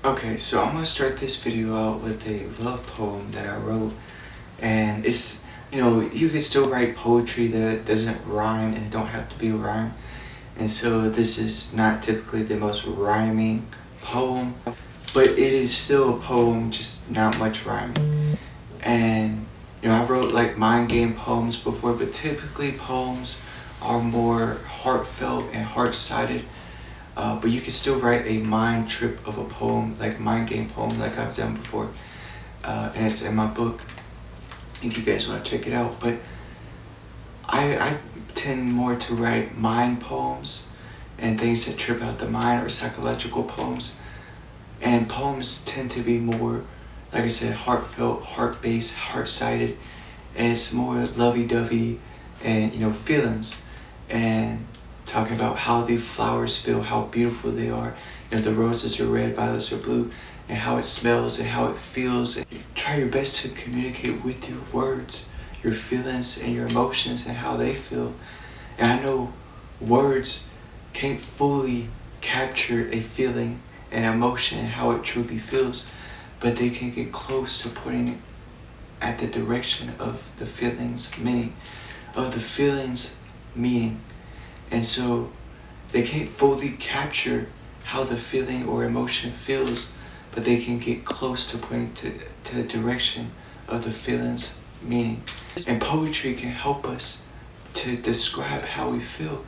Okay, so I'm gonna start this video out with a love poem that I wrote, and it's, you can still write poetry that doesn't rhyme and it don't have to be a rhyme, and so this is not typically the most rhyming poem, but it is still a poem, just not much rhyming. And I wrote like mind game poems before, but typically poems are more heartfelt and heart-sided. But you can still write a mind trip of a poem, like a mind game poem, like I've done before, and it's in my book. If you guys want to check it out, but I tend more to write mind poems and things that trip out the mind, or psychological poems. And poems tend to be more, like I said, heartfelt, heart-based, heart-sided, and it's more lovey-dovey and feelings, and talking about how the flowers feel, how beautiful they are. The roses are red, violets are blue, and how it smells and how it feels. And try your best to communicate with your words, your feelings and your emotions and how they feel. And I know words can't fully capture a feeling and emotion and how it truly feels, but they can get close to putting it at the direction of the feelings meaning. And so they can't fully capture how the feeling or emotion feels, but they can get close to putting to the direction of the feeling's meaning. And poetry can help us to describe how we feel.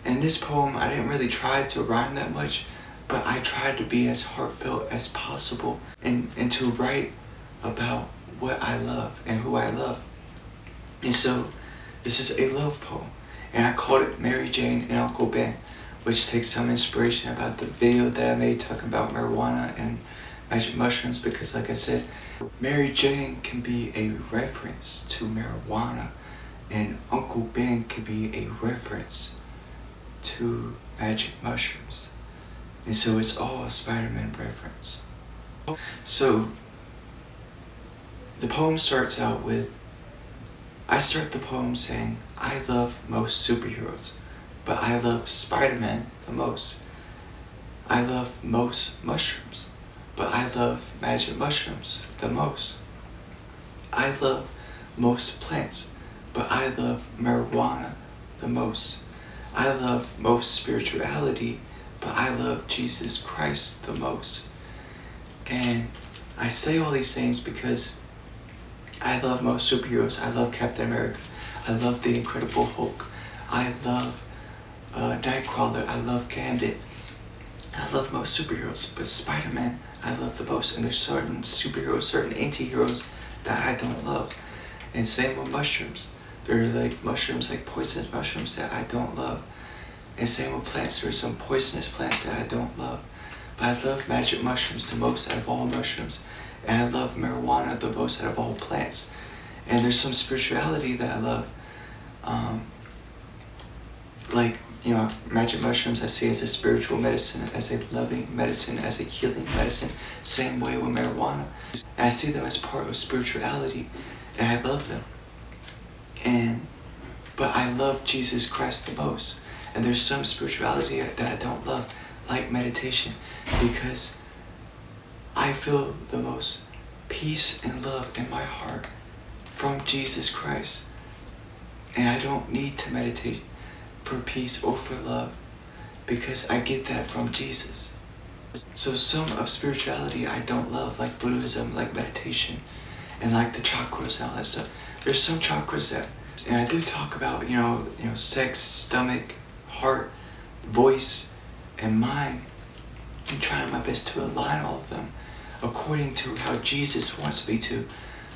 In this poem, I didn't really try to rhyme that much, but I tried to be as heartfelt as possible and to write about what I love and who I love. And so this is a love poem, and I called it Mary Jane and Uncle Ben, which takes some inspiration about the video that I made talking about marijuana and magic mushrooms, because like I said, Mary Jane can be a reference to marijuana, and Uncle Ben can be a reference to magic mushrooms. And so it's all a Spider-Man reference. So the poem starts out with, I start the poem saying, I love most superheroes, but I love Spider-Man the most. I love most mushrooms, but I love magic mushrooms the most. I love most plants, but I love marijuana the most. I love most spirituality, but I love Jesus Christ the most. And I say all these things because I love most superheroes. I love Captain America. I love the Incredible Hulk. I love Nightcrawler. I love Gambit. I love most superheroes, but Spider-Man I love the most. And there's certain superheroes, certain anti-heroes that I don't love. And same with mushrooms. There are like mushrooms, like poisonous mushrooms that I don't love. And same with plants. There are some poisonous plants that I don't love. But I love magic mushrooms the most out of all mushrooms. And I love marijuana the most out of all plants. And there's some spirituality that I love. Like, magic mushrooms I see as a spiritual medicine, as a loving medicine, as a healing medicine. Same way with marijuana. And I see them as part of spirituality, and I love them. But I love Jesus Christ the most. And there's some spirituality that I don't love, like meditation, because I feel the most peace and love in my heart from Jesus Christ. And I don't need to meditate for peace or for love, because I get that from Jesus. So some of spirituality I don't love, like Buddhism, like meditation, and like the chakras and all that stuff. There's some chakras that, and I do talk about, sex, stomach, heart, voice, and mind, and trying my best to align all of them according to how Jesus wants me to.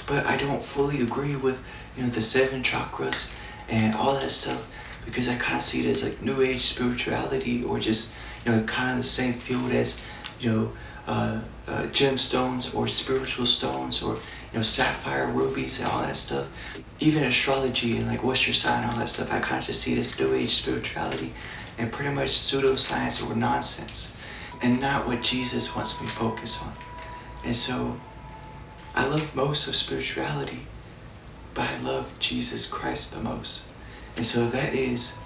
But I don't fully agree with, the 7 chakras and all that stuff, because I kind of see it as like New Age spirituality, or just, kind of the same field as, gemstones or spiritual stones, or, sapphire rubies and all that stuff. Even astrology and like what's your sign and all that stuff, I kind of just see it as New Age spirituality and pretty much pseudoscience or nonsense, and not what Jesus wants me to focus on. And so I love most of spirituality, but I love Jesus Christ the most. And so that is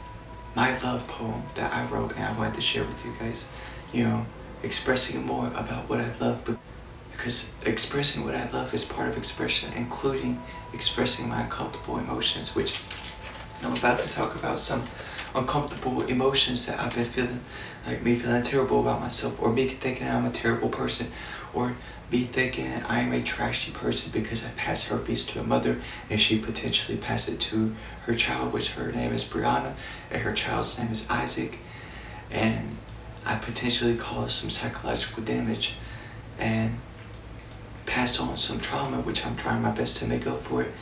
my love poem that I wrote, and I wanted to share with you guys. expressing more about what I love, because expressing what I love is part of expression, including expressing my uncomfortable emotions, which I'm about to talk about some uncomfortable emotions that I've been feeling, like me feeling terrible about myself, or me thinking I'm a terrible person, or me thinking I am a trashy person because I passed herpes to a mother and she potentially passed it to her child, which her name is Brianna and her child's name is Isaac, and I potentially caused some psychological damage and passed on some trauma, which I'm trying my best to make up for it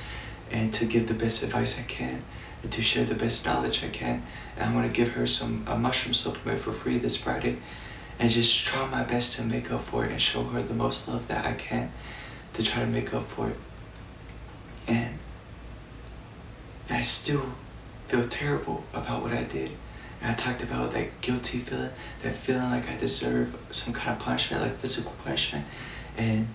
and to give the best advice I can and to share the best knowledge I can. And I'm going to give her a mushroom supplement for free this Friday and just try my best to make up for it and show her the most love that I can to try to make up for it. And I still feel terrible about what I did. And I talked about that guilty feeling, that feeling like I deserve some kind of punishment, like physical punishment, and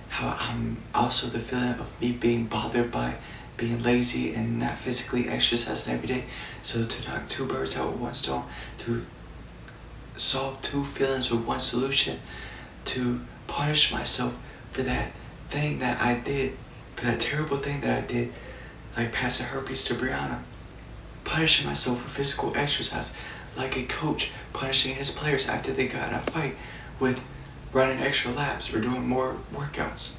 how I'm also the feeling of me being bothered by being lazy and not physically exercising every day. So to knock two birds out with one stone, to solve two feelings with one solution, to punish myself for that thing that I did, for that terrible thing that I did, like passing herpes to Brianna, punishing myself for physical exercise, like a coach punishing his players after they got in a fight with running extra laps or doing more workouts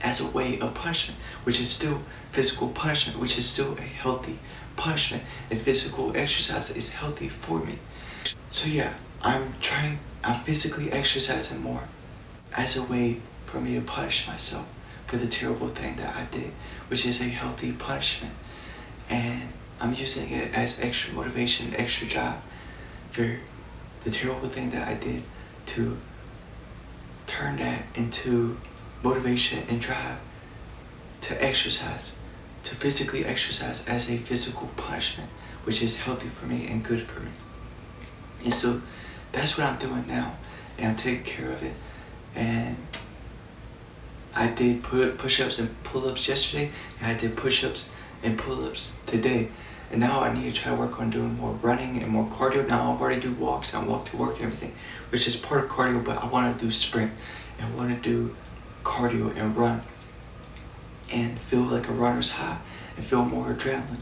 as a way of punishment, which is still physical punishment, which is still a healthy punishment, and physical exercise is healthy for me. So yeah, I'm physically exercising more as a way for me to punish myself for the terrible thing that I did, which is a healthy punishment. And I'm using it as extra motivation, extra job for the terrible thing that I did, to turn that into motivation and drive to exercise, to physically exercise as a physical punishment, which is healthy for me and good for me. And so that's what I'm doing now, and I'm taking care of it. And I did push-ups and pull-ups yesterday, and I did push-ups and pull-ups today. And now I need to try to work on doing more running and more cardio. Now I've already do walks, and I walk to work and everything, which is part of cardio, but I want to do sprint, and I want to do cardio and run and feel like a runner's high and feel more adrenaline.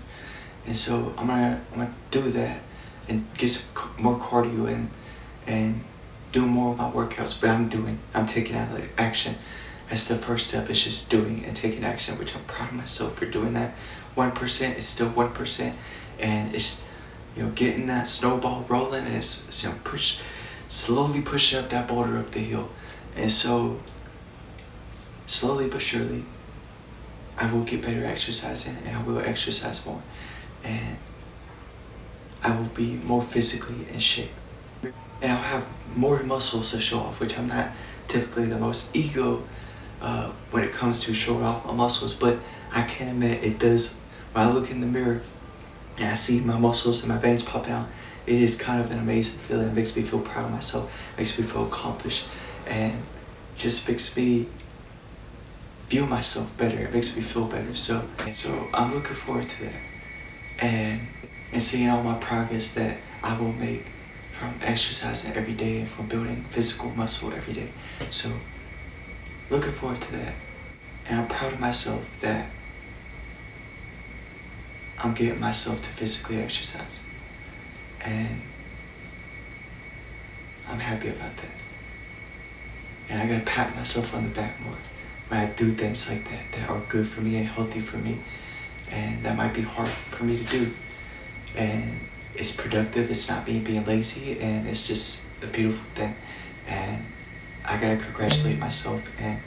And so I'm gonna do that and get some more cardio in and do more of my workouts. But I'm taking action. That's the first step, is just doing and taking action, which I'm proud of myself for doing that. 1% is still 1%, and it's, getting that snowball rolling, and it's slowly pushing up that boulder up the hill. And so slowly but surely I will get better exercising, and I will exercise more, and I will be more physically in shape, and I'll have more muscles to show off, which I'm not typically the most ego when it comes to showing off my muscles, but I can admit it does. When I look in the mirror and I see my muscles and my veins pop out, it is kind of an amazing feeling. It makes me feel proud of myself, makes me feel accomplished, and just makes me view myself better. It makes me feel better. So I'm looking forward to that, and seeing all my progress that I will make from exercising every day and from building physical muscle every day. So looking forward to that, and I'm proud of myself that I'm getting myself to physically exercise, and I'm happy about that. And I gotta pat myself on the back more when I do things like that are good for me and healthy for me, and that might be hard for me to do. And it's productive, it's not me being lazy, and it's just a beautiful thing. And I gotta congratulate myself and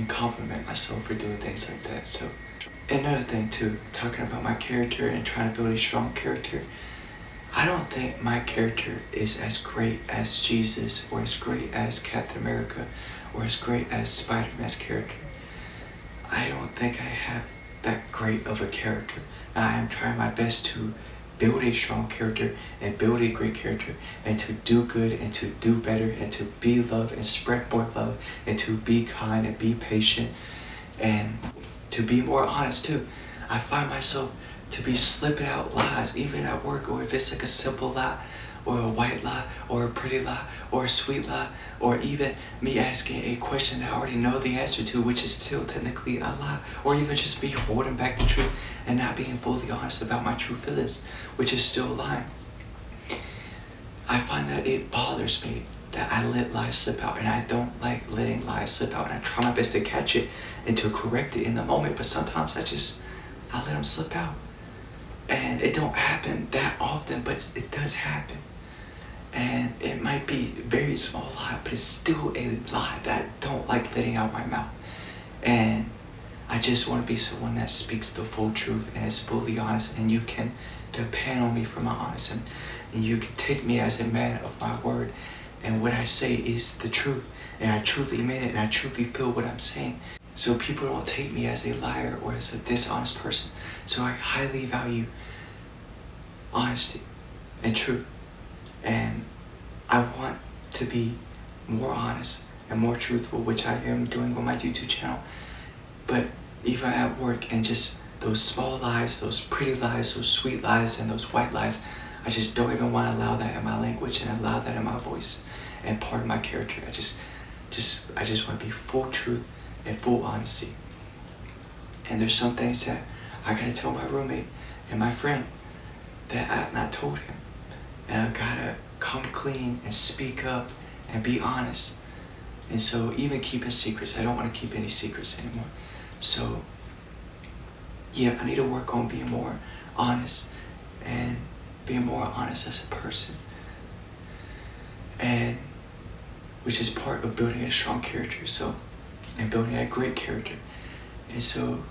compliment myself for doing things like that. So another thing too, talking about my character and trying to build a strong character, I don't think my character is as great as Jesus, or as great as Captain America, or as great as Spider-Man's character. I don't think I have that great of a character. I am trying my best to build a strong character and build a great character, and to do good and to do better and to be love and spread more love and to be kind and be patient and to be more honest too. I find myself to be slipping out lies even at work, or if it's like a simple lie, or a white lie or a pretty lie or a sweet lie, or even me asking a question that I already know the answer to, which is still technically a lie, or even just me holding back the truth and not being fully honest about my true feelings, which is still lying. I find that it bothers me that I let lies slip out, and I don't like letting lies slip out, and I try my best to catch it and to correct it in the moment, but sometimes I let them slip out. And it don't happen that often, but it does happen. And it might be a very small lie, but it's still a lie that I don't like letting out my mouth. And I just want to be someone that speaks the full truth and is fully honest, and you can depend on me for my honesty, and you can take me as a man of my word, and what I say is the truth, and I truly mean it, and I truly feel what I'm saying. So people don't take me as a liar or as a dishonest person. So I highly value honesty and truth, and I want to be more honest and more truthful, which I am doing on my YouTube channel. But even at work, and just those small lies, those pretty lies, those sweet lies, and those white lies, I just don't even want to allow that in my language and allow that in my voice and part of my character. I just want to be full truth and full honesty. And there's some things that I gotta tell my roommate and my friend that I've not told him, and I've gotta come clean and speak up and be honest. And so even keeping secrets, I don't want to keep any secrets anymore. So yeah, I need to work on being more honest and being more honest as a person, and which is part of building a strong character, so, and building a great character. And so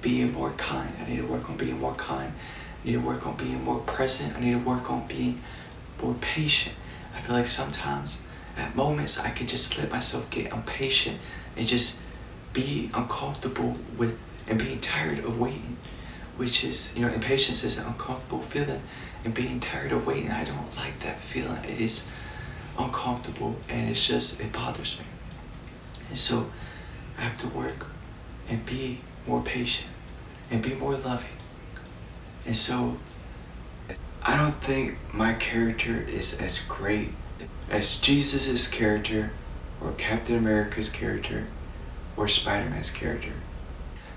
being more kind, I need to work on being more kind. I need to work on being more present. I need to work on being more patient. I feel like sometimes at moments I could just let myself get impatient and just be uncomfortable with and being tired of waiting, which is, impatience is an uncomfortable feeling, and being tired of waiting, I don't like that feeling. It is uncomfortable, and it bothers me. And so I have to work and be more patient and be more loving. And so I don't think my character is as great as Jesus's character, or Captain America's character, or Spider-Man's character.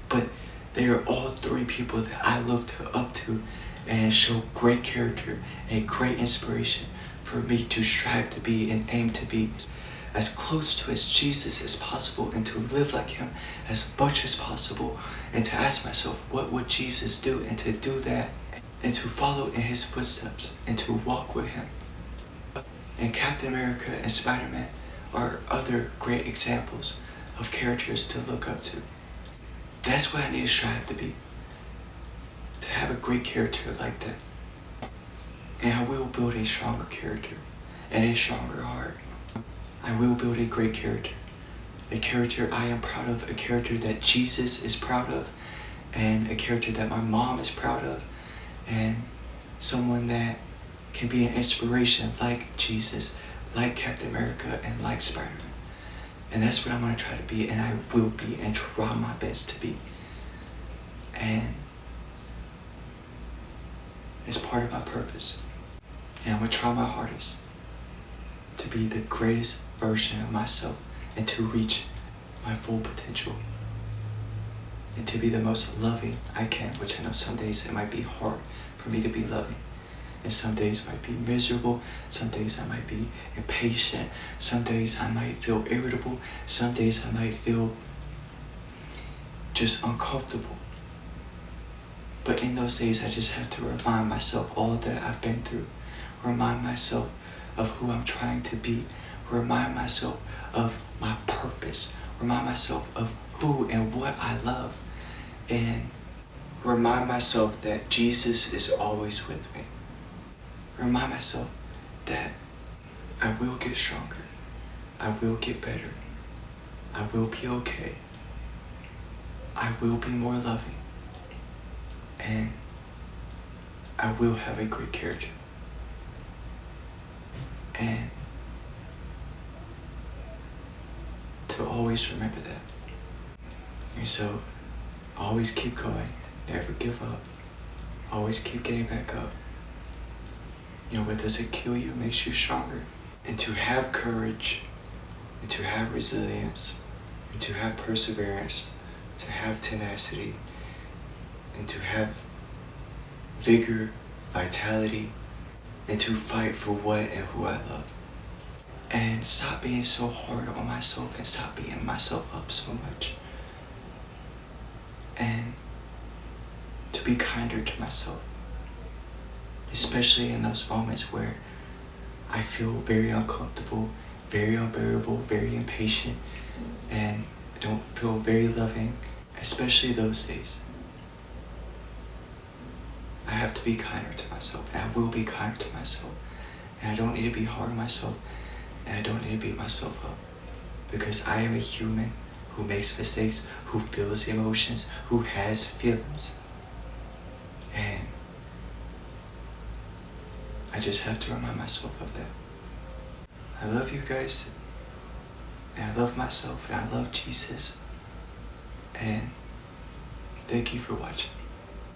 But they are all three people that I look up to and show great character and great inspiration for me to strive to be and aim to be as close to as Jesus as possible, and to live like him as much as possible, and to ask myself, what would Jesus do, and to do that and to follow in his footsteps and to walk with him. And Captain America and Spider-Man are other great examples of characters to look up to. That's what I need to strive to be, to have a great character like that. And I will build a stronger character and a stronger heart. I will build a great character, a character I am proud of, a character that Jesus is proud of, and a character that my mom is proud of, and someone that can be an inspiration like Jesus, like Captain America, and like Spider-Man. And that's what I'm going to try to be, and I will be, and try my best to be. And it's part of my purpose. And I'm going to try my hardest to be the greatest version of myself, and to reach my full potential, and to be the most loving I can, which I know some days it might be hard for me to be loving, and some days might be miserable, some days I might be impatient, some days I might feel irritable, some days I might feel just uncomfortable. But in those days I just have to remind myself all that I've been through, remind myself of who I'm trying to be, remind myself of my purpose, remind myself of who and what I love, and remind myself that Jesus is always with me. Remind myself that I will get stronger, I will get better, I will be okay, I will be more loving, and I will have a great character. And to always remember that. And so, always keep going, never give up, always keep getting back up. what doesn't kill you makes you stronger. And to have courage, and to have resilience, and to have perseverance, to have tenacity, and to have vigor, vitality, and to fight for what and who I love. And stop being so hard on myself and stop beating myself up so much. And to be kinder to myself. Especially in those moments where I feel very uncomfortable, very unbearable, very impatient, and don't feel very loving, especially those days. I have to be kinder to myself, and I will be kinder to myself. And I don't need to be hard on myself, and I don't need to beat myself up. Because I am a human who makes mistakes, who feels emotions, who has feelings. And I just have to remind myself of that. I love you guys, and I love myself, and I love Jesus. And thank you for watching.